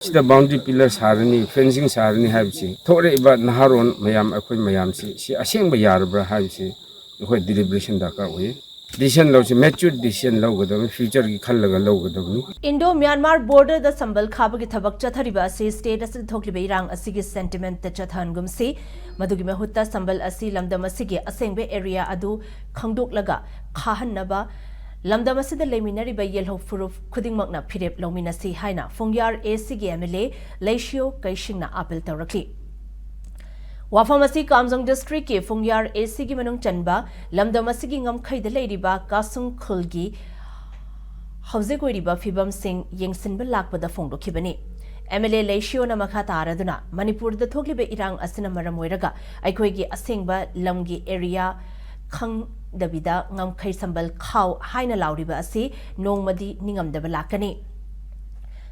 The boundary pillars harani, fencing sarani habsi. Thore iba naharon mayam akoy mayamsi. Si asyang bayarbra habsi. Akoy deliberation daka uye. Decision law si mature decision law gadam future ki khallaga law gadam. Indo Myanmar border the Sambal Khabagi Thabak Chathariba si state as Thoklibe Rang Asigi sentiment the Chathangum si Madugi Mahuta Sambal Asi Lamdam Asigi Asengbe area adu Khangduk Laga Khahan Naba Lamdam Asida Leminari by Yellow Furuf Kuding Magna Pirep Lomina si Haina Phungyar Asigi MLA Laishio Kaishingna Apel Taurakli Wafamasi Kamjong district ke Phungyar Asigi Manung Chanba Lamdam Asigi Ngam Khaida Ladiba Kasung Khulgi Hauze Goiriba Fibam Singh Yengsinba Lakpada Fongdo Kibani. MLA Laishio Namakha Taraduna, Manipur the Thoklibe Irang Asina Maramoiraga, Aikoigi Asingba Lamgi area Kang Dabida Ngam Kai Sambal Kau Haina Lauriba Asi, Nong Madi Ningam de Balakani.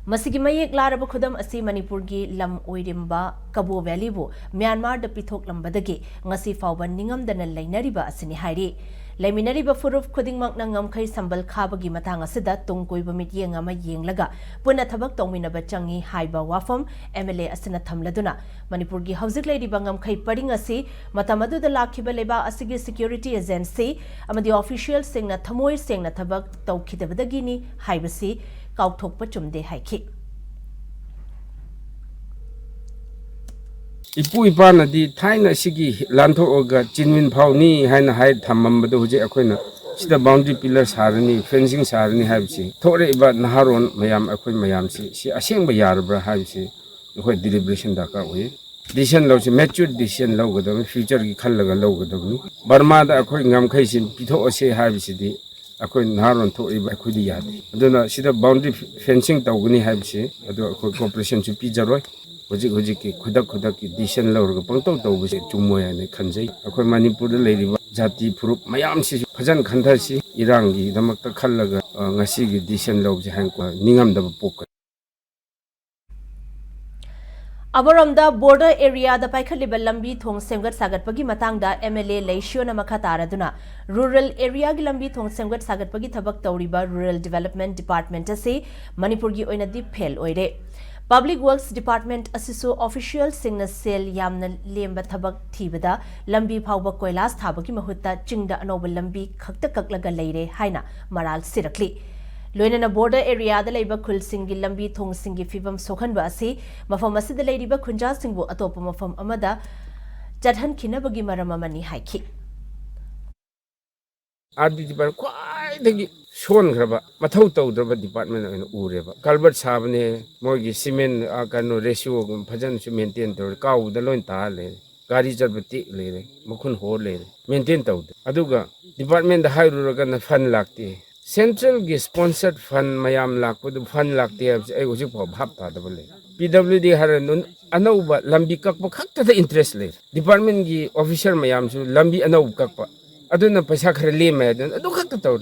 Masigi Mayek Laraba Kudam Asi Manipurgi Lam Oirimba Kabo Valley Bo, Myanmar the Pithok Lambadagi, Ngasi Fauban Ningam the Lainariba Asini Hairi. Leminari Bafuruf Kuding Maknangam Kai Sambal Kabagi Matanga Sida, Tungkoi Bamit Yangama Yenglaga, Punatabak Domina Bachangi, Haiba Wafam, MLA Asina Tamladuna, Manipurgi Housing Lady Bangam Kai Pading Asi, Matamadu the Lakiba Leba Asigi Security Agency, Amadi official Singna Tamoy Singna Tabak, Taukidabadagini, Haibasi, Kautok Pachumde Haiki. Ipu ipana di thaina sigi lantho oga chinmin phau ni haina hai thammam badu huje akoina sida boundary pillars harani fencing sarani habsi thore iba naharon mayam akoy mayam si asyang bayarbra habsi akoy deliberation daka uye decision law si mature decision law gadam future ki khallaga law gadam Burma da akoy ngam khai sin pitho ase habsi di akoy naharon tho iba akoy di yadi aduna sida boundary fencing tawgni habsi adu akoy cooperation su pijaroi Hojik ki khudak ki decision law pangtaw tawbse chumoya ne khanjai akhoi Manipur da leiriba jati furup mayam si phajan khantha si irang gi damakta khallaga ngasi gi decision law je han ko ningam da pok Abaramda border area the Paikaliba Lambi Thong Semgat Sagatpagi Matangda MLA Laishio Namakha Taraduna rural area Gilambi Thong Semgat Sagatpagi Thabak Tauriba Rural Development Department ase Manipurgi oina di phel oire Public Works Department Asiso official Singna Sel Yamna Lemba Thabak Thibada Lambi Phauba Koilas Thabaki Mahutta Chingda Anoba Lambi Khakta Kaklaga Leire Haina Maral Sirakli Loinana border area the Labor Kul Singi Lambi Thong Singi Fibam Sokhanba Asi Mafam Asida Ladiba Kunja Singbu Atopa Mafam Amada Jadhan Kinabagi Maramamani Haiki Adi dipan kwai dagi shon graba mathau tawdraba department oina ureba kalbat sabne mogi cement kanu ratio phajan su maintain tor kaw da loin ta le gari jarbati le mukhun ho le maintain tawd aduga department da hairu ga na fund lakti central gi sponsored fund mayam lakpo du fund lakti ai hoji pho bhap ta da bole PWD har nun anauba lambi kakpa khakta da interest le department gi officer mayam su lambi anau kakpa aduna paisa khare le me adun adu khakta tawr